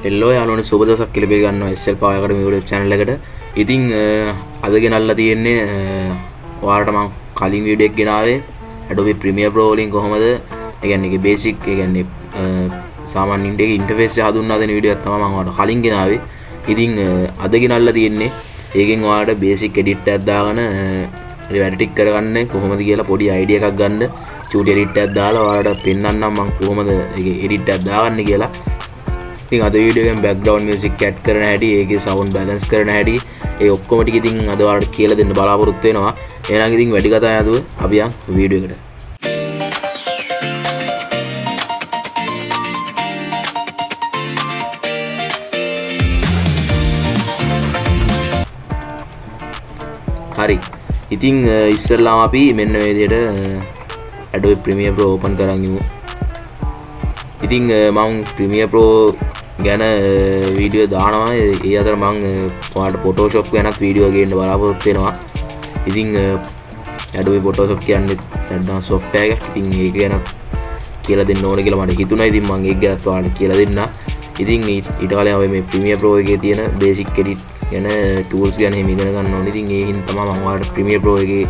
හෙල්ලෝ යාළුවනේ සුබ දවසක් කියලා පිළි ගන්නවා SL Power Academy YouTube channel එකට. ඉතින් අද ගෙනල්ලා තියෙන්නේ ඔයාලට මම කලින් වීඩියෝ එකක් ගෙනාවේ Adobe Premiere Pro වලින් කොහොමද ඒ කියන්නේ ඒකේ බේසික් ඒ කියන්නේ සාමාන්‍ය ඉන්ටර්ෆේස් එක හඳුන්වා දෙන වීඩියෝ එකක් තමයි මම ඔයාලට කලින් ගෙනාවේ. ඉතින් අද ගෙනල්ලා තියෙන්නේ ඒකෙන් ඔයාලට බේසික් එඩිට් එකක් දාගෙන ඒ වැඩ ටික කරගන්න කොහොමද කියලා පොඩි අයිඩියා එකක් ගන්න. චූටි එඩිට් එකක් දාලා ඔයාලට පෙන්නන්නම් මම කොහොමද ඒකේ එඩිට් එකක් දාගන්නේ කියලා. ඉතින් අද වීඩියෝ එකෙන් බෑග්ග්‍රවුන්ඩ් මියුසික් ඇඩ් කරන හැටි, ඒකේ සවුන්ඩ් බැලන්ස් කරන හැටි, ඒ ඔක්කොම ටික ඉතින් අද ඔයාලට කියලා දෙන්න බලාපොරොත්තු වෙනවා. එහෙනම් ඉතින් වැඩි කතා නැතුව අපි යන් වීඩියෝ එකට. හරි. ඉතින් ඉස්සෙල්ලාම අපි මෙන්න මේ විදිහට Adobe Premiere Pro open කරන් ඉමු. ඉතින් මම Premiere Pro ගැන වීඩියෝ දානවා. ඒ අතර මම ඔයාලට Photoshop ගැනත් වීඩියෝ ගේන්න බලාපොරොත්තු වෙනවා. ඉතින් Adobe Photoshop කියන්නේ නැත්නම් software එකක්. ඉතින් ඒක ගැන කියලා දෙන්න ඕනේ කියලා මට හිතුණා. ඉතින් මම ඒක ගැනත් ඔයාලට කියලා දෙන්න. ඉතින් ඊට කලින් අපි මේ Premiere Pro එකේ තියෙන basic edit ගැන tools ගැන හිම ඉගෙන ගන්න ඕනේ. ඉතින් ඒකින් තමයි මම ඔයාලට Premiere Pro එකේ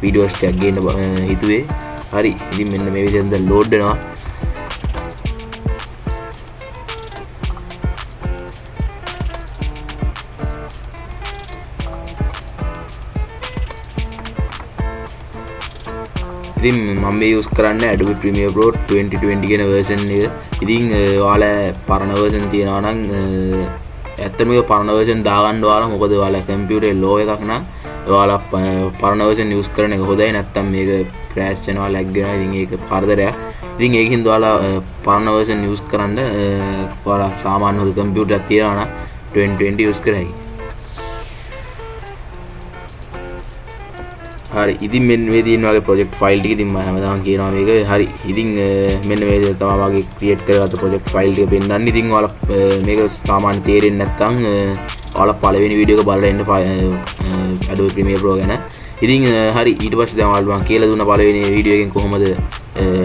වීඩියෝස් ටිකක් ගේන්න හිතුවේ. හරි. ඉතින් මෙන්න මේ විදිහෙන් දැන් load වෙනවා. ඉතින් මම මේ යූස් කරන්නේ Adobe Premiere Pro 2020 කියන version එක. ඉතින් ඔයාලා පරණ version තියනවා නම් ඇත්තටම මේ පරණ version දාගන්න ඔයාලා මොකද ඔයාලා කම්පියුටරේ low එකක් නම් ඔයාලා පරණ version යූස් කරන එක හොඳයි. නැත්තම් මේක crash වෙනවා lag වෙනවා. ඉතින් ඒක කරදරයක්. ඉතින් ඒකින්ද ඔයාලා පරණ version යූස් කරන්න ඔයාලා සාමාන්‍ය හොඳ කම්පියුටරයක් තියනවා නම් 2020 යූස් කරයි. හරි. ඉතින් මෙන්න මේ තියෙන වගේ ප්‍රොජෙක්ට් ෆයිල් ටික ඉතින් මම හැමදාම කියනවා මේක. හරි. ඉතින් මෙන්න මේ විදිහට තමයි වගේ ක්‍රියේට් කරගත්ත ප්‍රොජෙක්ට් ෆයිල් ටික පෙන්නන්නේ. ඉතින් ඔයාලා මේක සාමාන්‍ය තේරෙන්නේ නැත්නම් ඔයාලා පළවෙනි වීඩියෝ එක බලලා ඉන්න Adobe Premiere Pro ගැන. ඉතින් හරි. ඊට පස්සේ දැන් ඔයාලා මම කියලා දුන්න පළවෙනි වීඩියෝ එකෙන් කොහොමද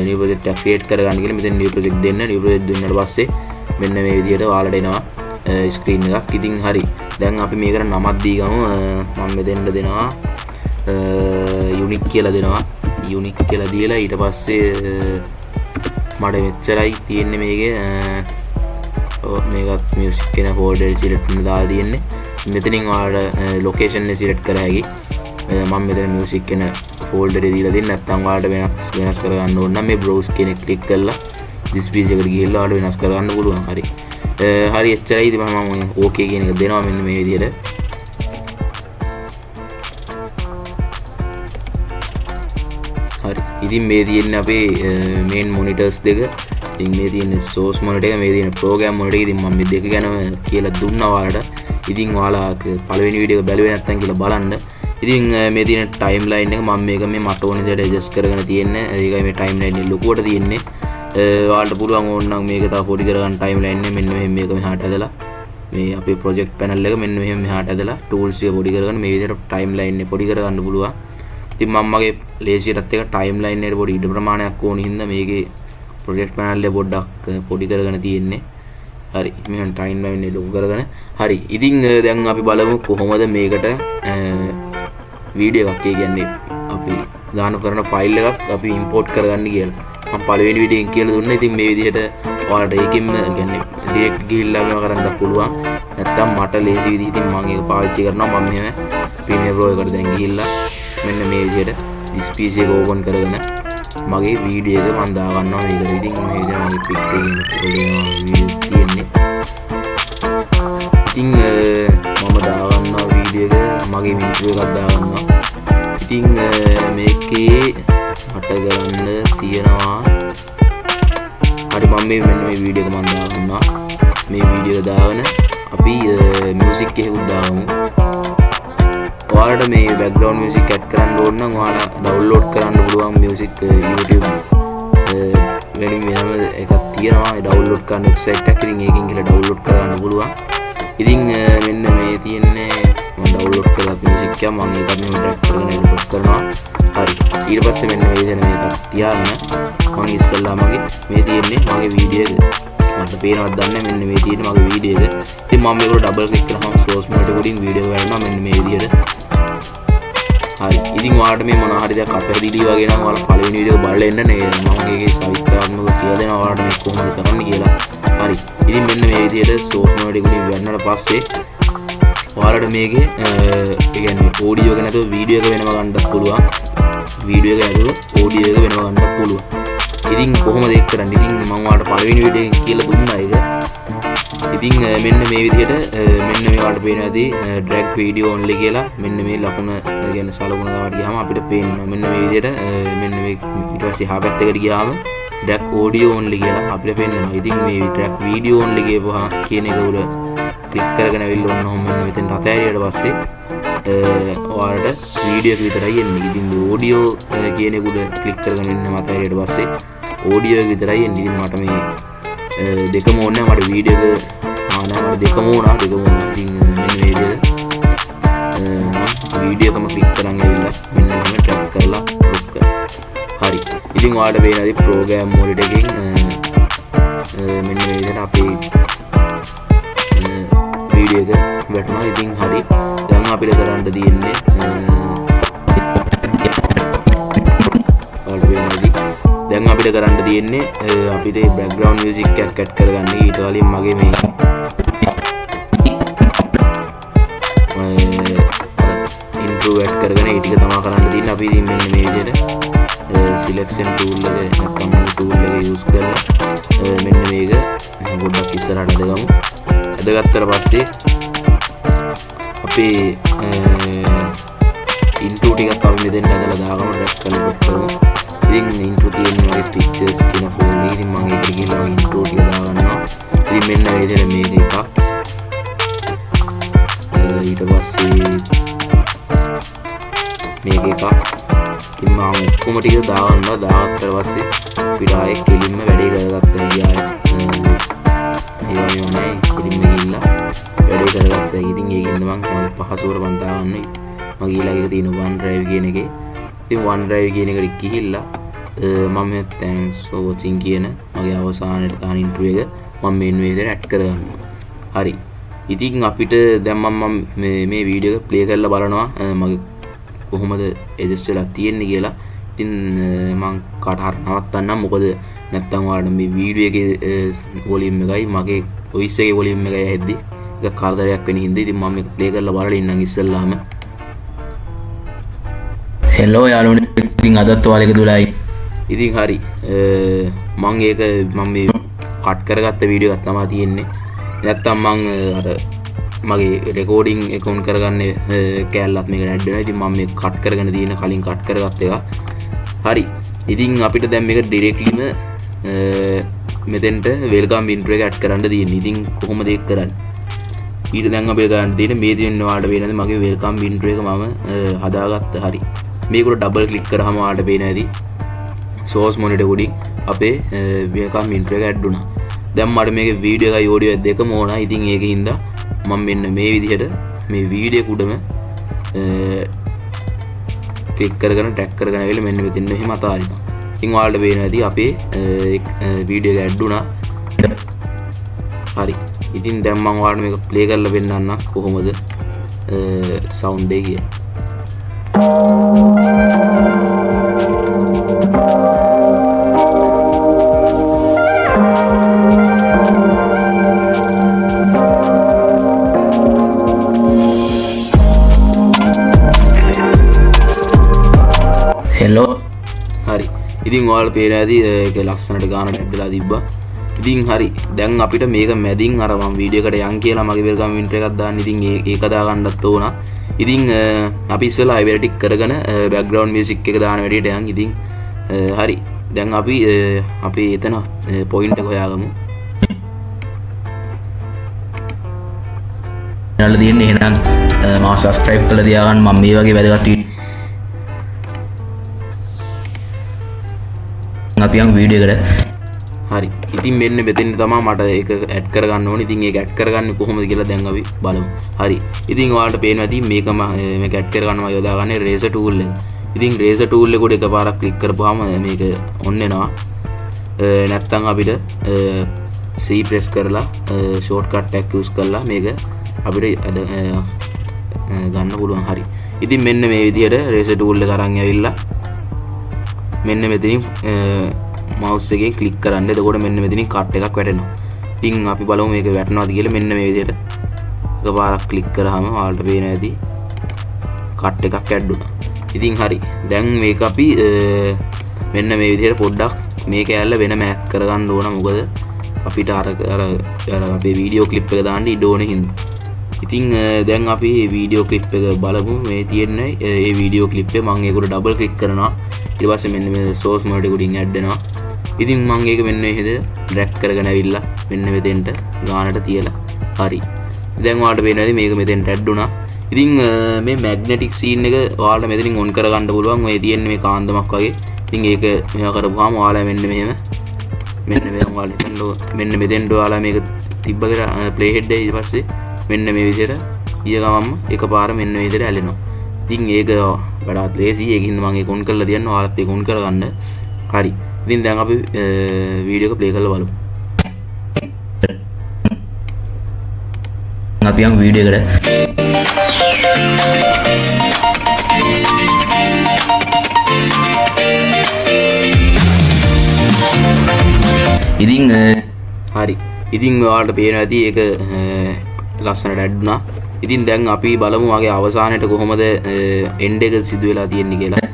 new project එක ක්‍රියේට් කරගන්න කියලා. මෙතන new project දෙන්න. new project දුන්නාට පස්සේ මෙන්න මේ විදිහට ඔයාලට එනවා ස්ක්‍රීන් එකක්. ඉතින් හරි. දැන් අපි මේකට නමක් දීගමු. මම මෙතෙන්ට දෙනවා unique කියලා දෙනවා. unique කියලා දීලා ඊට පස්සේ මට මෙච්චරයි තියෙන්නේ මේකේ. මේකත් music කියන folder එක select කරන්න දාලා තියෙන්නේ. මෙතනින් ඔයාලට location එක select කර හැකි. මම මෙතන music කියන folder එක දීලා දෙන්න. නැත්නම් ඔයාලට වෙනස් කරගන්න ඕන නම් මේ browse කියන එක click කරලා this page එකට ගිහිල්ලා ඔයාලට වෙනස් කරගන්න පුළුවන්. හරි. හරි එච්චරයි. ඉතින් මම okay කියන එක දෙනවා මෙන්න මේ විදිහට. හරි. ඉතින් මේ තියෙන්නේ අපේ main monitors දෙක. ඉතින් මේ තියෙන්නේ source monitor එක, මේ තියෙන්නේ program monitor එක. ඉතින් මම මේ දෙක ගැන කියලා දුන්නා ඔයාලට. ඉතින් ඔයාලා පළවෙනි වීඩියෝ එක බැලුවේ නැත්නම් කියලා බලන්න. ඉතින් මේ තියෙන timeline එක මම මේක මේ මට ඕන විදිහට adjust කරගෙන තියෙන්නේ. ඒකයි මේ timeline එක ලොකුවට තියෙන්නේ. ඔයාලට පුළුවන් ඕන නම් මේක තව පොඩි කරගන්න timeline එක මෙන්න මේක මෙහාට ඇදලා මේ අපේ project panel එක මෙන්න මෙහාට ඇදලා tools එක පොඩි කරගෙන මේ විදිහට timeline එක පොඩි කරගන්න පුළුවන්. ඉතින් මම මගේ ලේසියටත් එක ටයිම්ලයින් එකට පොඩි ඉඩ ප්‍රමාණයක් ඕන හින්දා මේකේ ප්‍රොජෙක්ට් පැනල් එක පොඩ්ඩක් පොඩි කරගෙන තියෙන්නේ. හරි. මෙහෙම ටයිම්ලයින් එක ලොකු කරගෙන. හරි. ඉතින් දැන් අපි බලමු කොහොමද මේකට වීඩියෝ එකක් ඒ කියන්නේ අපි දාන කරන ෆයිල් එකක් අපි ඉම්පෝට් කරගන්න කියලා. මම පළවෙනි වීඩියෝ එකෙන් කියලා දුන්නා. ඉතින් මේ විදිහට ඔයාලට ඒකෙන්ම කියන්නේ ඩිරෙක්ට් ගිහිල්ලා මේව කරන්න පුළුවන්. නැත්තම් මට ලේසි විදිහ ඉතින් මම ඒක පාවිච්චි කරනවා. මම මෙහෙම Premiere Pro එකට දැන් ගිහිල්ලා මෙන්න මේ විදිහට this PC එක ඕපන් කරගෙන මගේ වීඩියෝ එක මම දාගන්නවා මේකට. ඉතින් මේ විදිහට මගේ picture එකේ වීඩියෝස් තියෙන්නේ. ඉතින් මම දාගන්නවා වීඩියෝ එක මගේ intro එකක් දාගන්නවා. ඉතින් මේකේ මට ගන්න තියෙනවා. හරි. මම මෙන්න මේ වීඩියෝ එක මම දාගන්නවා. මේ වීඩියෝ එක දාගෙන අපි music එකකුත් දාගමු. ඔයාලට මේ background music add කරන්න ඕන නම් ඔයාලා download කරන්න පුළුවන් music YouTube වෙනින් වෙනම එකක් තියෙනවා. ඒ download කරන website එකක්. ඉතින් ඒකෙන් ගිහලා download කරගන්න පුළුවන්. ඉතින් මෙන්න මේ තියෙන්නේ මම download කරලා music එක මම ඒකත් මෙහෙම drag කරගෙන import කරනවා. හරි. ඊට පස්සේ මෙන්න මේ විදිහට මේක තියාගෙන මම ඉස්සෙල්ලා මගේ මේ තියෙන්නේ මගේ වීඩියෝ එක මට පේනවද දන්නේ මෙන්න මේ තියෙන මගේ වීඩියෝ එක. ඉතින් මම මේකට ඩබල් ක්ලික් කරාම සෝස් මොනිටර් උඩින් වීඩියෝ එක වැටෙනවා මෙන්න මේ විදිහට. හරි. ඉතින් ඔයාලට මේ මොනවා හරි දෙයක් අපැහැදිලි වගේ නම් ඔයාලා පළවෙනි වීඩියෝ එක බලලා එන්න නේ. මම ඒකේ සවිස්තරාත්මකව කියලා දෙනවා ඔයාලට මේක කොහොමද කරන්න කියලා. හරි. ඉතින් මෙන්න මේ විදිහට සෝස් මොනිටර් උඩින් වැටුණාට පස්සේ ඔයාලට මේකේ ඒ කියන්නේ ඔඩියෝ එක නැතුව වීඩියෝ එක වෙනම ගන්නත් පුළුවන්. වීඩියෝ එක නැතුව ඔඩියෝ එක වෙනම ගන්නත් පුළුවන්. ඉතින් කොහොමද ඒක කරන්නේ? ඉතින් මම ඔයාලට පළවෙනි වීඩියෝ එකෙන් කියලා දුන්නා ඒක. ඉතින් මෙන්න මේ විදිහට මෙන්න මේ ඔයාලට පේනවා ඇති drag video only කියලා මෙන්න මේ ලකුණ කියන්නේ සලකුණ ගාවට ගියාම අපිට පේනවා මෙන්න මේ විදිහට මෙන්න මේ ඊට පස්සේ හා පැත්තකට ගියාම drag audio only කියලා අපිට පේනවා. ඉතින් මේ drag video only කියන එක උඩ ක්ලික් කරගෙන අවිල්ල ඔන්න ඔහොම මෙන්න මෙතෙන් අතෑරියට පස්සේ ඔයාලට වීඩියෝ එක විතරයි එන්නේ. ඉතින් audio කියන එක උඩ ක්ලික් කරගෙන ඉන්න අතෑරියට පස්සේ audio එක විතරයි එන්නේ. ඉතින් මට මේ දෙකම ඕනේ මට වීඩියෝ එක මට දෙකම ඕනා ඉතින් මෙන්න මේ විදිහට වීඩියෝ එකම ක්ලික් කරන් ඇවිල්ලා මෙන්න මෙහෙම ටැප් කරලා රුක් කරනවා. හරි. ඉතින් ඔයාලට පේනවාදී ප්‍රෝග්‍රෑම් මෝඩ් එකකින් මෙන්න මේ විදිහට අපේ වීඩියෝ එක වැටුණා. ඉතින් හරි. දැන් අපිට කරන්න තියෙන්නේ දැන් අපිට කරන්න තියෙන්නේ අපිට බෑග්ග්‍රවුන්ඩ් මියුසික් එකක් ඇඩ් කරගන්න. ඊට කලින් මගේ මේ ඉන්ට්‍රෝ ඇඩ් කරගෙන ඒ ටික තමයි කරන්න තියෙන්නේ. අපි ඉතින් මෙන්න මේ විදිහට සිලෙක්ෂන් ටූල් එක නැත්නම් ටූල් එක යූස් කරලා මෙන්න මේක පොඩ්ඩක් ඉස්සරහට අදගමු. අදගත්තට පස්සේ අපේ ඉන්ට්‍රෝ ටිකක් අපි මෙතෙන් ඇදලා දාගමු. ඩ්‍රැග් කරලා පොත් කරමු. ඉතින් ඉන්ට්‍රෝ තියෙනවා පික්චර්ස් කියන ෆෝල්ඩර් එකේ. ඉතින් මම ඒක ගිහලා ඉන්ට්‍රෝ ටික දාගන්නවා. ඉතින් මෙන්න මේ විදිහට මේක එකක්. ඊට පස්සේ මේක එකක්. ඉතින් මම ඔක්කොම ටික දාගන්නවා. දාගත්තට පස්සේ අපිට ආයේ කෙලින්ම වැඩේ කරගත්තා. ගියා ඒ වගේ නෑ කෙලින්ම ගිහිල්ලා වැඩේ කරගත්තා. ඉතින් ඒකින්ද මම පහසුවට මම දාගන්නේ මගේ ඊළඟ එක තියෙන OneDrive කියන එකේ. ඉතින් OneDrive කියන එකට ගිහිල්ලා මම thanks for watching කියන මගේ අවසානයේ දාන ඉන්ට්‍රෝ එක මම මේ විදිහට ඇඩ් කරගන්නවා. හරි. ඉතින් අපිට දැන් මම මේ වීඩියෝ එක ප්ලේ කරලා බලනවා මගේ කොහොමද ඇඩ්ජස්ට් වෙලා තියෙන්නේ කියලා. ඉතින් මම කාට හරි නවත්තන්නම්. මොකද නැත්තම් ඔයාලට මේ වීඩියෝ එකේ වොලියුම් එකයි මගේ වොයිස් එකේ වොලියුම් එකයි ඇහෙද්දි ඒක කරදරයක් වෙන හින්දා ඉතින් මම මේක ප්ලේ කරලා බලලා ඉන්නම් ඉස්සෙල්ලාම. හෙලෝ යාළුවනේ. ඉතින් අදත් ඔයාලගේ දුලයි. ඉතින් හරි. මම ඒක මේ කට් කරගත්ත වීඩියෝ එකක් තමයි තියෙන්නේ. නැත්තම් මම අර මගේ රෙකෝඩින් එක ඔන් කරගන්න කෑල්ලත් මේකට ඇඩ් වෙනවා. ඉතින් මම මේක කට් කරගෙන තියෙන කලින් කට් කරගත්ත එක. හරි. ඉතින් අපිට දැන් මේක ඩිරෙක්ට්ලිම මෙතෙන්ට වෙල්කම් ඉන්ට්‍රෝ එක ඇඩ් කරන්න තියෙන්නේ. ඉතින් කොහොමද ඒක කරන්නේ? ඊට දැන් අපිට ගන්න තියෙන්නේ මේ තියෙන ඔයාලට වෙනද මගේ වෙල්කම් ඉන්ට්‍රෝ එක මම හදාගත්ත. හරි. මේකට ඩබල් ක්ලික් කරාම ඔයාලට පේන ඇති සෝස් මොනිටර් උඩින් අපේ වෙල්කම් ඉන්ට්‍රෝ එක ඇඩ් වුණා. දැන් මට මේකේ වීඩියෝ එකයි ඔඩියෝ දෙකම ඕනා. ඉතින් ඒකින්ද මම මෙන්න මේ විදිහට මේ වීඩියෝ කුඩම ක්ලික් කරගෙන ටැග් කරගෙන ආවිල මෙන්න මෙතන මෙහෙම අතාරිනවා. ඉතින් ඔයාලට පේනවා ඇති අපේ වීඩියෝ එක ඇඩ් වුණා. හරි. ඉතින් දැන් මම ඔයාලට මේක ප්ලේ කරලා පෙන්නන්නම් කොහොමද සවුන්ඩ් එක කියලා. හෙලෝ. හරි. ඉතින් ඔයාලට පේන ඇති ඒක ලස්සනට ගානට ඇඩ්ලා තිබ්බා. ඉතින් හරි. දැන් අපිට මේක මැදින් අර මම වීඩියෝ එකට යන් කියලා මගේ වෙල්කම් ඉන්ට්‍රෝ එකක් දාන්න. ඉතින් ඒක දාගන්නත් ඕන. ඉතින් අපි ඉස්සෙල්ලා අය වැඩ ටික කරගෙන බෑග්ග්‍රවුන්ඩ් මියුසික් එක දාන වැඩේට යන්. ඉතින් හරි. දැන් අපි අපි එතන පොයින්ට් එක හොයාගමු. channel තියෙන්නේ එහෙනම් මාව subscribe කරලා තියාගන්න. මම මේ වගේ වැදගත් අපි යන් වීඩියෝ එකට. හරි. ඉතින් මෙන්න මෙතෙන් තමයි මට ඒක ඇඩ් කරගන්න ඕනේ. ඉතින් ඒක ඇඩ් කරගන්නේ කොහොමද කියලා දැන් අපි බලමු. හරි. ඉතින් ඔයාලට පේනවා ඇති මේක මේක ඇඩ් කරගන්නවා යොදාගන්නේ රේසර් ටූල් එක. ඉතින් රේසර් ටූල් එක උඩ එකපාරක් ක්ලික් කරපුවාම මේක ඔන් වෙනවා. නැත්තම් අපිට C press කරලා shortcut එකක් use කරලා මේක අපිට අද ගන්න පුළුවන්. හරි. ඉතින් මෙන්න මේ විදිහට eraser tool එක අරන් ඇවිල්ලා මෙන්න මෙතනින් mouse එකෙන් click කරන්න. එතකොට මෙන්න මෙතනින් cut එකක් වැටෙනවා. ඉතින් අපි බලමු මේක වැටෙනවද කියලා. මෙන්න මේ විදිහට එකපාරක් click කරාම ඔයාලට පේන ඇති cut එකක් add වුණා. ඉතින් හරි. දැන් මේක අපි මෙන්න මේ විදිහට පොඩ්ඩක් මේක ඇල්ල වෙන මෑත් කරගන්න ඕන. මොකද අපිට අර අපේ වීඩියෝ ක්ලිප් එක දාන්න ඉඩ ඕනේ හින්දා. ඉතින් දැන් අපි වීඩියෝ ක්ලිප් එක බලමු. මේ තියෙන්නේ ඒ වීඩියෝ ක්ලිප් එක. මම ඒකට ඩබල් ක්ලික් කරනවා. ඊට පස්සේ මෙන්න මේ source mode එක උඩින් add වෙනවා. ඉතින් මම ඒක මෙන්න මේ විදිහට drag කරගෙන ඇවිල්ලා මෙන්න මෙතෙන්ට ගානට තියලා හරි. දැන් ඔයාලට පේනවා මේක මෙතෙන්ට add වුණා. ඉතින් මේ magnetic scene එක ඔයාලට මෙතනින් on කරගන්න පුළුවන්. ඔය තියෙන්නේ මේ කාන්දමක් වගේ. ඉතින් ඒක මෙයා කරපුවාම ඔයාලා මෙන්න මෙහෙම මෙන්න මේ ඔයාලා හිතන්න මෙන්න මෙතෙන්ට ඔයාලා මේක තිබ්බ කියලා play head එක ඊට පස්සේ මෙන්න මේ විදිහට ඊය ගමම්ම එකපාර මෙන්න මේ විදිහට ඇලෙනවා. ඉතින් ඒක වඩාත් ලේසි. ඒකින්ද මම ඒක on කරලා තියන්න. ඔයාලත් ඒක on කරගන්න. හරි. ඉතින් දැන් අපි වීඩියෝ එක play කරලා බලමු. අපි යමු වීඩියෝ එකට. ඉතින් හරි. ඉතින් ඔයාලට පේනවා ඇති ඒක ලස්සනට ඇඩ් වුණා. ඉතින් දැන් අපි බලමු වගේ අවසානයේට කොහොමද එන්ඩ් එක සිදු වෙලා තියෙන්නේ කියලා.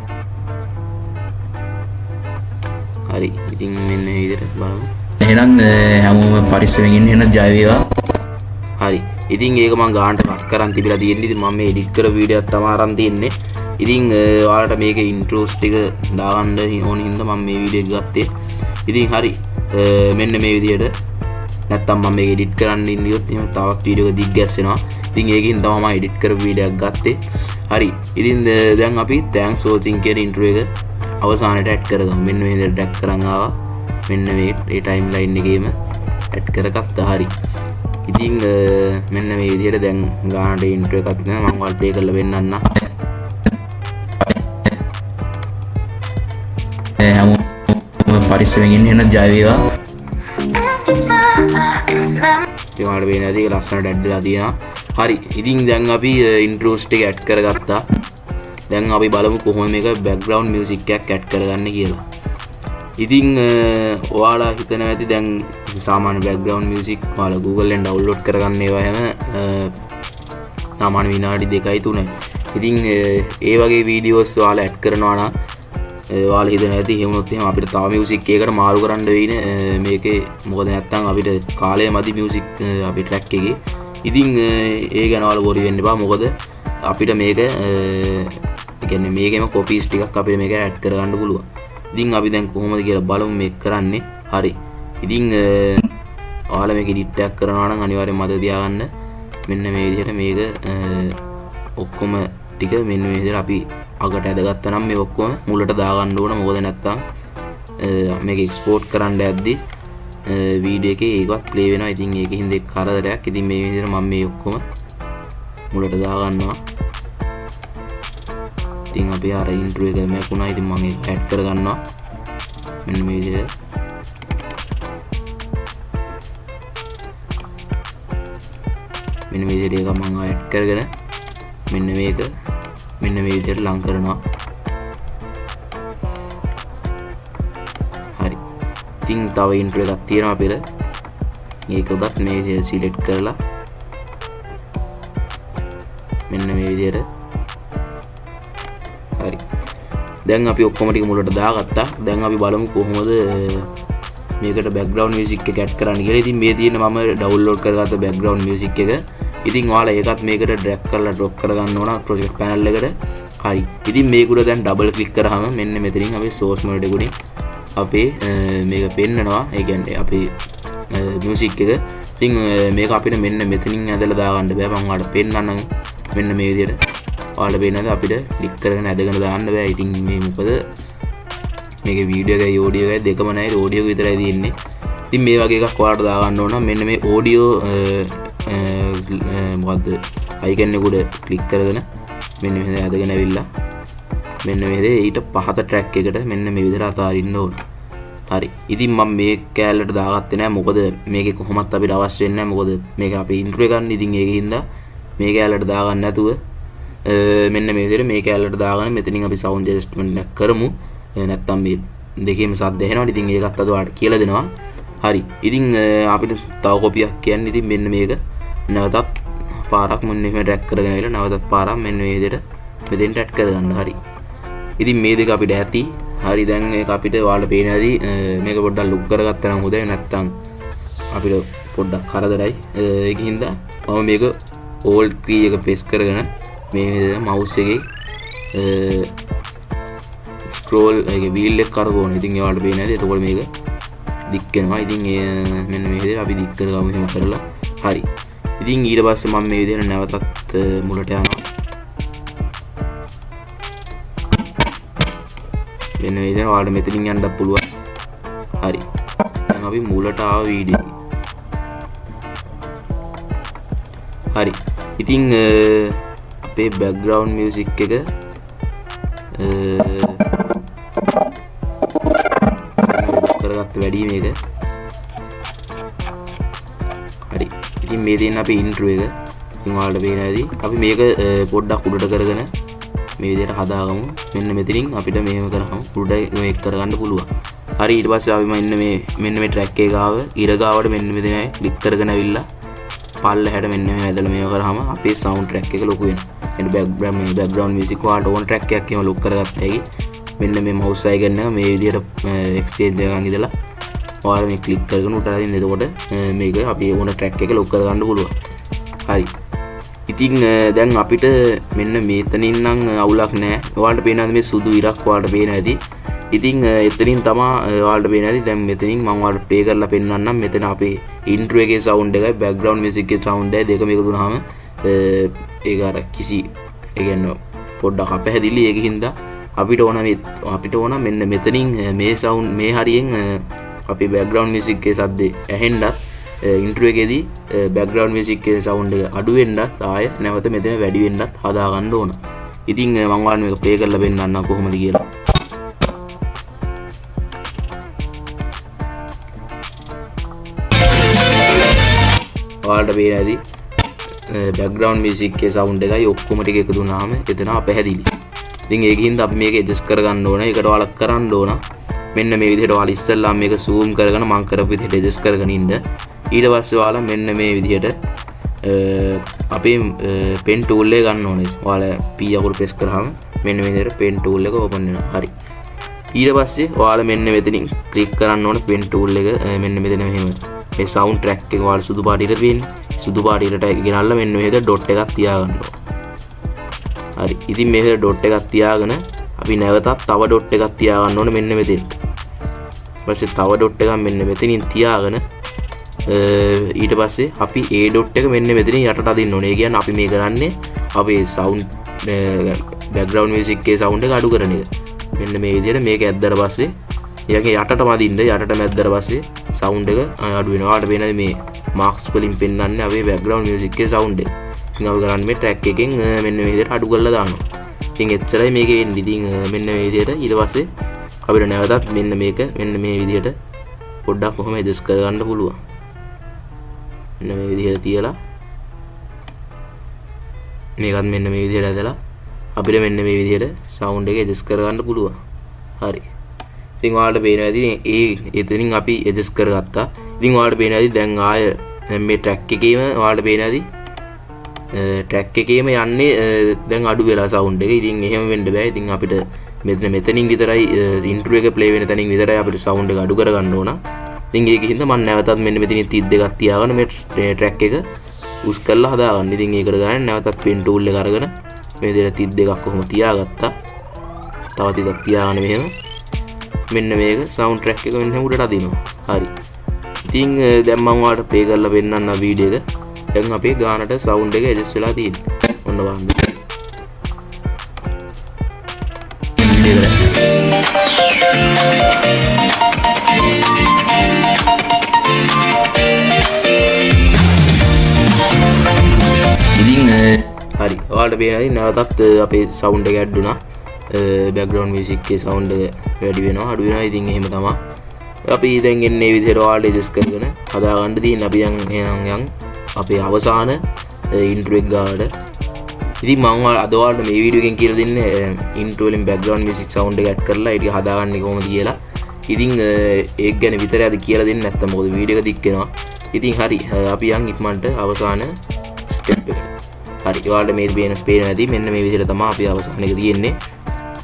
හරි. ඉතින් මෙන්න මේ විදිහට බලමු. එහෙනම් හැමෝම පරිස්සමෙන් ඉන්න එන ජය වේවා. හරි. ඉතින් ඒක මම ගානට කට් කරන් තිබිලා තියෙන්නේ. ඉතින් මම මේ එඩිට් කර වීඩියෝ එකක් තමයි අරන් තියන්නේ. ඉතින් ඔයාලට මේකේ ඉන්ට්‍රෝස් ටික දාගන්න ඕන හින්දා මම මේ වීඩියෝ එක ගත්තේ. ඉතින් හරි. මෙන්න මේ විදිහට නැත්තම් මම මේක එඩිට් කරන්න ඉන්නියොත් එහෙම තවත් වීඩියෝ එක දිග් ගැස්සෙනවා. ඉතින් ඒකින් තමයි මම එඩිට් කරපු වීඩියෝ එකක් ගත්තේ. හරි. ඉතින් දැන් අපි thanks for watching කියන ඉන්ට්‍රෝ එක අවසානයට ඇඩ් කරගමු. මෙන්න මේ විදිහට ඩ්‍රැග් කරන් ආවා. මෙන්න මේ ටයිම්ලයින් එකේම ඇඩ් කරගත්තා. හරි. ඉතින් මෙන්න මේ විදිහට දැන් ගානට ඉන්ට්‍රෝ එකක් නෑ. මම ඔයාලට ප්ලේ කරලා පෙන්නන්න. හැමෝම පරිස්සමෙන් ඉන්න එන ජය වේවා. ඉතින් ඔයාලට පේනවා ඒක ලස්සනට ඇඩ් වෙලා තියෙනවා. හරි. ඉතින් දැන් අපි ඉන්ට්‍රෝස් ටික ඇඩ් කරගත්තා. දැන් අපි බලමු කොහොමද මේක බෑග්ග්‍රවුන්ඩ් මියුසික් එකක් ඇඩ් කරගන්නේ කියලා. ඉතින් ඔයාලා හිතනවා ඇති දැන් සාමාන්‍ය බෑග්ග්‍රවුන්ඩ් මියුසික් ඔයාලා Google එකෙන් ඩවුන්ලෝඩ් කරගන්න ඒවා හැම සාමාන්‍ය විනාඩි 2යි 3යි. ඉතින් ඒ වගේ වීඩියෝස් ඔයාලා ඇඩ් කරනවා නම් ඔයාලා හිතනවා ඇති එහෙම වුණොත් එහෙම අපිට තව මියුසික් එකකට මාරු කරන්න වෙයිනේ මේකේ. මොකද නැත්තම් අපිට කාලය මදි මියුසික් අපේ ට්‍රැක් එකේ. ඉතින් ඒ ගැන ඔයාලා worry වෙන්න එපා. මොකද අපිට මේක කියන්නේ මේකෙම කොපීස් ටිකක් අපිට මේක ඇඩ් කරගන්න පුළුවන්. ඉතින් අපි දැන් කොහොමද කියලා බලමු මේක කරන්නේ. හරි. ඉතින් ඔයාලා මේක එඩිට් එකක් කරනවා නම් අනිවාර්යෙන් මතක තියාගන්න මෙන්න මේ විදිහට මේක ඔක්කොම ටික මෙන්න මේ විදිහට අපි අගට ඇදගත්තා නම් මේ ඔක්කොම මුලට දාගන්න ඕන. මොකද නැත්තම් මේක එක්ස්පෝර්ට් කරන්න යද්දි වීඩියෝ එකේ ඒකවත් ප්ලේ වෙනවා. ඉතින් ඒකෙන් දෙක කරදරයක්. ඉතින් මේ විදිහට මම මේ ඔක්කොම මුලට දාගන්නවා. ඉතින් අපි අර ඉන්ට්‍රෝ එක මේකුණා. ඉතින් මම ඒක ඇඩ් කරගන්නවා මෙන්න මේ විදිහට. මෙන්න මේ විදිහට එක මම ඇඩ් කරගෙන මෙන්න මේක මෙන්න මේ විදිහට ලං කරනවා. හරි. ඉතින් තව ඉන්ට්‍රෝ එකක් තියෙනවා අපිට. මේක උඩත් මේ විදිහට සිලෙක්ට් කරලා මෙන්න මේ විදිහට. හරි. දැන් අපි ඔක්කොම ටික මුලට දාගත්තා. දැන් අපි බලමු කොහොමද මේකට බෑග්ග්‍රවුන්ඩ් මියුසික් එක ඇඩ් කරන්න කියලා. ඉතින් මේ තියෙන මම ඩවුන්ලෝඩ් කරගත්ත බෑග්ග්‍රවුන්ඩ් මියුසික් එක. ඉතින් ඔයාලා ඒකත් මේකට ඩ්‍රැග් කරලා ඩ්‍රොප් කරගන්න ඕන ප්‍රොජෙක්ට් පැනල් එකට. හරි. ඉතින් මේක උඩ දැන් ඩබල් ක්ලික් කරාම මෙන්න මෙතනින් අපි source mode එක උඩින් අපේ මේක පෙන්නනවා. ඒ කියන්නේ අපේ මියුසික් එක. ඉතින් මේක අපිට මෙන්න මෙතනින් ඇදලා දාගන්න බෑ. මම ඔයාලට පෙන්නන්නම් මෙන්න මේ විදිහට. ඔයාලට පේනවාද අපිට ක්ලික් කරගෙන ඇදගෙන දාන්න බෑ. ඉතින් මේ මොකද මේක වීඩියෝ එකයි ඔඩියෝ එකයි දෙකම නැහැ. ඔඩියෝ එක විතරයි තියෙන්නේ. ඉතින් මේ වගේ එකක් ඔයාලට දාගන්න ඕන නම් මෙන්න මේ ඔඩියෝ මොකද්ද අයිකන් එක උඩ ක්ලික් කරගෙන මෙන්න මෙහෙම ඇදගෙන ඇවිල්ලා මෙන්න මෙහෙම ඊට පහත ට්‍රැක් එකට මෙන්න මේ විදිහට අතාරින්න ඕන. හරි. ඉතින් මම මේ කැලලට දාගත්තේ නැහැ. මොකද මේකේ කොහොමත් අපිට අවශ්‍ය වෙන්නේ නැහැ. මොකද මේක අපේ ඉන්ට්‍රෝ එක ගන්න. ඉතින් ඒකින්ද මේ කැලලට දාගන්න නැතුව මෙන්න මේ විදිහට මේ කැලලට දාගෙන මෙතනින් අපි සවුන්ඩ් ඇඩ්ජස්ට්මන්ට් එකක් කරමු. නැත්තම් මේ දෙකේම සද්ද ඇහෙනවා. ඉතින් ඒකත් අද ඔයාලට කියලා දෙනවා. හරි. ඉතින් අපිට තව කොපියක් කියන්නේ ඉතින් මෙන්න මේක නැවතත් පාරක් මෙන්න මෙහෙම ට්‍රැක් කරගෙන ආවිලා නැවතත් පාරක් මෙන්න මේ විදිහට මෙතෙන්ට ඇඩ් කරගන්න. හරි. ඉතින් මේ දෙක අපිට ඇති. හරි දැන් ඒක අපිට ඔයාලට පේන ඇති මේක පොඩ්ඩක් ලුක් කරගත්තා නම් හොඳයි. නැත්තම් අපිට පොඩ්ඩක් කරදරයි. ඒකින්ද මම මේක ඕල්ඩ් කී එක ප්‍රෙස් කරගෙන මේ විදිහට මවුස් එකේ ස්ක්‍රෝල් එකේ වීල් එක කරකවන. ඉතින් ඔයාලට පේන ඇති. එතකොට මේක දික් වෙනවා. ඉතින් මෙන්න මේ විදිහට අපි දික් කරගමු එහෙම කරලා. හරි. ඉතින් ඊට පස්සේ මම මේ විදිහට නැවතත් මුලට යනවා. මෙන්න මේ විදිහට ඔයාලට මෙතනින් යන්නත් පුළුවන්. හරි. දැන් අපි මුලට ආව වීඩියෝ එක. හරි. ඉතින් අපේ බෑග්ග්‍රවුන්ඩ් මියුසික් එක කරගත්ත වැඩි මේක. හරි. ඉතින් මේ දෙන්න අපේ ඉන්ට්‍රෝ එක. ඉතින් ඔයාලට පේන ඇති. අපි මේක පොඩ්ඩක් උඩට කරගෙන මේ විදිහට හදාගමු. මෙන්න මෙතනින් අපිට මෙහෙම කරාම උඩට මේක කරගන්න පුළුවන්. හරි. ඊට පස්සේ අපි මෙන්න මේ ට්‍රැක් එක ගාව ඉර ගාවට මෙන්න මෙතන ක්ලික් කරගෙන අවිල්ලා පල්ලෙහාට මෙන්න මෙහෙම ඇදලා මේක කරාම අපේ සවුන්ඩ් ට්‍රැක් එක ලොකු වෙනවා. එන්න බෑග්ග්‍රවුන්ඩ් මියුසික් වලට ඕන ට්‍රැක් එකක් එහෙම ලොක් කරගත්ත හැකි. මෙන්න මේ මවුස් අයිකන් එක මේ විදිහට එක්ස්චේන්ජ් එකකින් ඉඳලා ඔයාලා මේ ක්ලික් කරගෙන උඩට අදින්න. එතකොට මේක අපි ඕන ට්‍රැක් එක ලොක් කරගන්න පුළුවන්. හරි. ඉතින් දැන් අපිට මෙන්න මෙතනින් නම් අවුලක් නැහැ. ඔයාලට පේනවාද මේ සුදු ඉරක් ඔයාලට පේන ඇති. ඉතින් එතනින් තමයි ඔයාලට පේන ඇති. දැන් මෙතනින් මම ඔයාලට ප්ලේ කරලා පෙන්නන්නම්. මෙතන අපේ ඉන්ට්‍රෝ එකේ සවුන්ඩ් එකයි බෑග්ග්‍රවුන්ඩ් මියුසික් එකේ සවුන්ඩ් එකයි දෙකම එකතු වුණාම ඒක අර කිසි ඒ කියන්නේ පොඩ්ඩක් අපැහැදිලි. ඒකින්ද අපිට ඕන මෙන්න මෙතනින් මේ සවුන්ඩ් මේ හරියෙන් අපේ බෑග්ග්‍රවුන්ඩ් මියුසික් එකේ සද්දේ ඇහෙන්නත් ඉන්ට්‍රෝ එකේදී බෑග්ග්‍රවුන්ඩ් මියුසික් එකේ සවුන්ඩ් එක අඩු වෙන්නත් ආය නැවත මෙතන වැඩි වෙන්නත් හදා ගන්න ඕන. ඉතින් මම ඔයාලට මේක ප්ලේ කරලා පෙන්නන්නම් කොහොමද කියලා. ඔයාලට පේන ඇති බෑග්ග්‍රවුන්ඩ් මියුසික් එකේ සවුන්ඩ් එකයි ඔක්කොම ටික එකතු වුණාම එතන අපැහැදිලි. ඉතින් ඒකින්ද අපි මේක ඇඩ්ජස්ට් කරගන්න ඕන. ඒකට ඔයාලා කරන්න ඕන මෙන්න මේ විදිහට ඔයාලා ඉස්සෙල්ලා මේක zoom කරගෙන මම කරපු විදිහට ඇඩ්ජස්ට් කරගෙන ඉන්න. ඊට පස්සේ ඔයාලා මෙන්න මේ විදිහට අපේ pen tool එක ගන්න ඕනේ. ඔයාලා P අකුර press කරාම මෙන්න මේ විදිහට pen tool එක open වෙනවා. හරි. ඊට පස්සේ ඔයාලා මෙන්න මෙතනින් click කරන්න ඕනේ pen tool එක මෙන්න මෙතන මෙහෙම. මේ sound track එක ඔයාලා සුදු පාටියට තියෙන්නේ. සුදු පාටියට ගෙනල්ලා මෙන්න මේ විදිහට dot එකක් තියාගන්න ඕනේ. හරි. ඉතින් මේ විදිහට dot එකක් තියාගෙන අපි නැවතත් තව dot එකක් තියාගන්න ඕනේ මෙන්න මෙතෙන්. ඊපස්සේ තව dot එකක් මෙන්න මෙතනින් තියාගෙන ඊට පස්සේ අපි ඒ dot එක මෙන්න මෙතනින් යටට අදින්න ඕනේ. ඒ කියන්නේ අපි මේ කරන්නේ අපේ sound background music එකේ sound එක අඩු කරන එක. මෙන්න මේ විදිහට මේක ඇද්දට පස්සේ ඊයගේ යටටම අදින්න. යටටම ඇද්දට පස්සේ sound එක අඩු වෙනවා. ඔයාලට පේනද මේ marks වලින් පෙන්වන්නේ අපේ background music එකේ sound එක. ඉතින් අපි කරන්නේ මේ track එකෙන් මෙන්න මේ විදිහට අඩු කරලා දානවා. ඉතින් එච්චරයි මේකේ වෙන්නේ. ඉතින් මෙන්න මේ විදිහට ඊට පස්සේ අපිට නැවතත් මෙන්න මේක මෙන්න මේ විදිහට පොඩ්ඩක් කොහොම ඇඩ්ජස්ට් කරගන්න පුළුවන්. මෙන්න මේ විදිහට තියලා මේකත් මෙන්න මේ විදිහට ඇදලා අපිට මෙන්න මේ විදිහට සවුන්ඩ් එක ඇඩ්ජස්ට් කරගන්න පුළුවන්. හරි. ඉතින් ඔයාලට පේනවා ඇති එතනින් අපි ඇඩ්ජස්ට් කරගත්තා. ඉතින් ඔයාලට පේනවා ඇති දැන් ආය දැන් මේ ට්‍රැක් එකේම ඔයාලට පේනවා ඇති ට්‍රැක් එකේම යන්නේ දැන් අඩු වෙලා සවුන්ඩ් එක. ඉතින් එහෙම වෙන්න බෑ. ඉතින් අපිට මෙතනින් විතරයි ඉන්ට්‍රෝ එක ප්ලේ වෙන තැනින් විතරයි අපිට සවුන්ඩ් එක අඩු කරගන්න ඕන. ඉතින් ඒකින්ද මම නැවතත් මෙන්න මෙතනින් 32ක් තියාගෙන මේ ට්‍රැක් එක උස් කරලා හදාගන්න. ඉතින් ඒකට ගන්න නැවතත් pen tool එක අරගෙන මේ විදිහට 32ක් කොහොම තියාගත්තා. තව ටිකක් තියාගෙන මෙහෙම මෙන්න මේක සවුන්ඩ් ට්‍රැක් එක මෙන්න උඩට අදිනවා. හරි. ඉතින් දැන් මම ඔයාලට ප්ලේ කරලා පෙන්නන්න වීඩියෝ එක. දැන් අපේ ගානට සවුන්ඩ් එක ඇඩ්ජස්ට් වෙලා තියෙනවා. ඔන්න බලන්න. ඉතින් හරි. ඔයාලට පේනවාද නැවතත් අපේ සවුන්ඩ් එක ඇඩ් වුණා. බෑග්ග්‍රවුන්ඩ් මියුසික් එකේ සවුන්ඩ් එක වැඩි වෙනවා අඩු වෙනවා. ඉතින් එහෙම තමයි. අපි දැන් එන්නේ විදිහට ඔයාලට ඇඩ්ජස්ට් කරගෙන හදා ගන්න තියෙන අපි යන් අපේ අවසාන ඉන්ට්‍රෝ එක ගාවට. ඉතින් මම අද ඔයාලට මේ වීඩියෝ එකෙන් කියලා දෙන්නේ ඉන්ට්‍රෝ වලින් බෑග්ග්‍රවුන්ඩ් මියුසික් සවුන්ඩ් එක ඇඩ් කරලා ඒක හදාගන්නේ කොහොමද කියලා. ඉතින් ඒක ගැන විතරයි අද කියලා දෙන්නේ නැත්තම් මොකද වීඩියෝ එක දික් වෙනවා. ඉතින් හරි අපි යන් ඉක්මනට අවසාන ස්ටෙප් එකට. හරි ඔයාලට මේ පේන නැති මෙන්න මේ විදිහට තමයි අපි අවසාන එක තියෙන්නේ.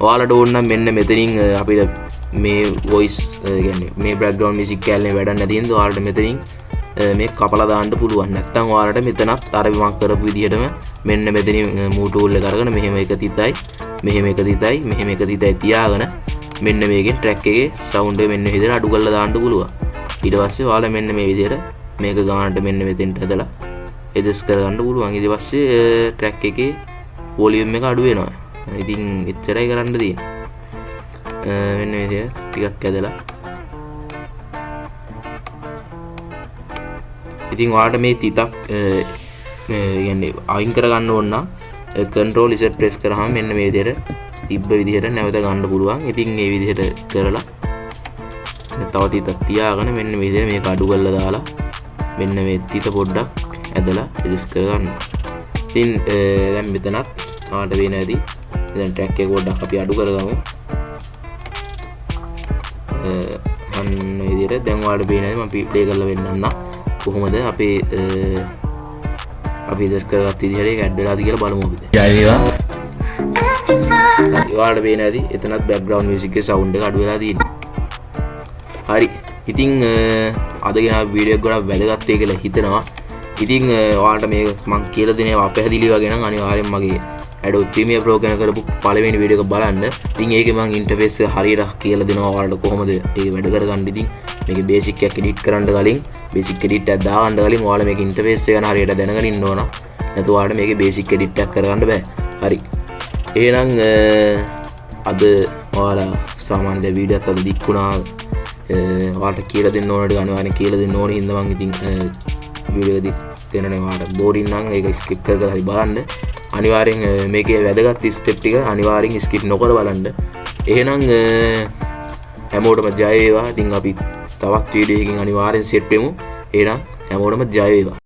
ඔයාලට ඕන නම් මෙන්න මෙතනින් අපිට මේ වොයිස් කියන්නේ මේ බෑග්ග්‍රවුන්ඩ් මියුසික් කැලේ වැඩක් නැති හින්දා ඔයාලට මෙතනින් මේ කපලා දාන්න පුළුවන්. නැත්තම් ඔයාලට මෙතනත් අර මම කරපු විදිහටම මෙන්න මෙතනින් මූ ටූල් එක අරගෙන මෙහෙම එක තිතයි මෙහෙම එක තිතයි මෙහෙම එක තිතයි තියාගෙන මෙන්න මේකෙන් ට්‍රැක් එකේ සවුන්ඩ් එක මෙන්න විදිහට අඩු කරලා දාන්න පුළුවන්. ඊට පස්සේ ඔයාලා මෙන්න මේ විදිහට මේක ගානට මෙන්න මෙතෙන්ට හදලා ඇඩ්ජස්ට් කරගන්න පුළුවන්. ඊට පස්සේ ට්‍රැක් එකේ වොලියුම් එක අඩු වෙනවා. ඉතින් එච්චරයි කරන්න තියෙන්නේ. මෙන්න මේ විදිහට ටිකක් ඇදලා ඉතින් ඔයාලට මේ තිතක් කියන්නේ අයින් කරගන්න ඕන නම් control Z press කරාම මෙන්න මේ විදිහට තිබ්බ විදිහට නැවත ගන්න පුළුවන්. ඉතින් මේ විදිහට කරලා තව තිතක් තියාගෙන මෙන්න මේ විදිහට මේක අඩු කරලා දාලා මෙන්න මේ තිත පොඩ්ඩක් ඇදලා ඇඩ්ජස්ට් කරගන්න. ඉතින් දැන් මෙතනත් ඔයාලට වෙන ඇති. දැන් ට්‍රැක් එක පොඩ්ඩක් අපි අඩු කරගමු. අන්න විදිහට දැන් ඔයාලට පේන හැටි මම ප්ලේ කරලා වෙන්නන්න. කොහොමද අපේ අපි දැස් කරගත්ත විදිහට ඒක ඇඩ් වෙලාද කියලා බලමු අපි. ජය වේවා. ඔයාලට පේන ඇති එතනත් බෑග්ග්‍රවුන්ඩ් මියුසික් එකේ සවුන්ඩ් එක අඩු වෙලා තියෙනවා. හරි. ඉතින් අද ගෙන වීඩියෝ එක ගොඩක් වැදගත් වෙයි කියලා හිතනවා. ඉතින් ඔයාලට මේක මම කියලා දෙන ඒවා අපහැදිලි වගේ නම් අනිවාර්යෙන් මගේ Adobe Premiere Pro ගැන කරපු පළවෙනි වීඩියෝ එක බලන්න. ඉතින් ඒකේ මම ඉන්ටර්ෆේස් එක හරියට කියලා දෙනවා ඔයාලට කොහොමද ඒක වැඩ කරගන්න. ඉතින් මේකේ බේසික් එකක් එඩිට් කරන්න කලින් බේසික් එඩිට් එකක් දාගන්න කලින් ඔයාලා මේකේ ඉන්ටර්ෆේස් එක ගැන හරියට දැනගෙන ඉන්න ඕන. නැත්නම් ඔයාලට මේකේ බේසික් එඩිට් එකක් කරගන්න බෑ. හරි. එහෙනම් අද ඔයාලා සාමාන්‍ය දැන් වීඩියෝත් අද දික් වුණා. ඔයාලට කියලා දෙන්න ඕනට අනිවාර්යෙන් කියලා දෙන්න ඕනේ. හින්දා මම ඉතින් වීඩියෝ එක දික් කරනවා. ඔයාලට බෝරින් නම් ඒක ස්කිප් කරලා හරි බලන්න. අනිවාර්යෙන් මේකේ වැදගත් ස්ටෙප් ටික අනිවාර්යෙන් ස්කිප් නොකර බලන්න. එහෙනම් හැමෝටම ජය වේවා. ඉතින් අපි තවත් වීඩියෝ එකකින් අනිවාර්යෙන් සෙට් වෙමු. එහෙනම් හැමෝටම ජය වේවා.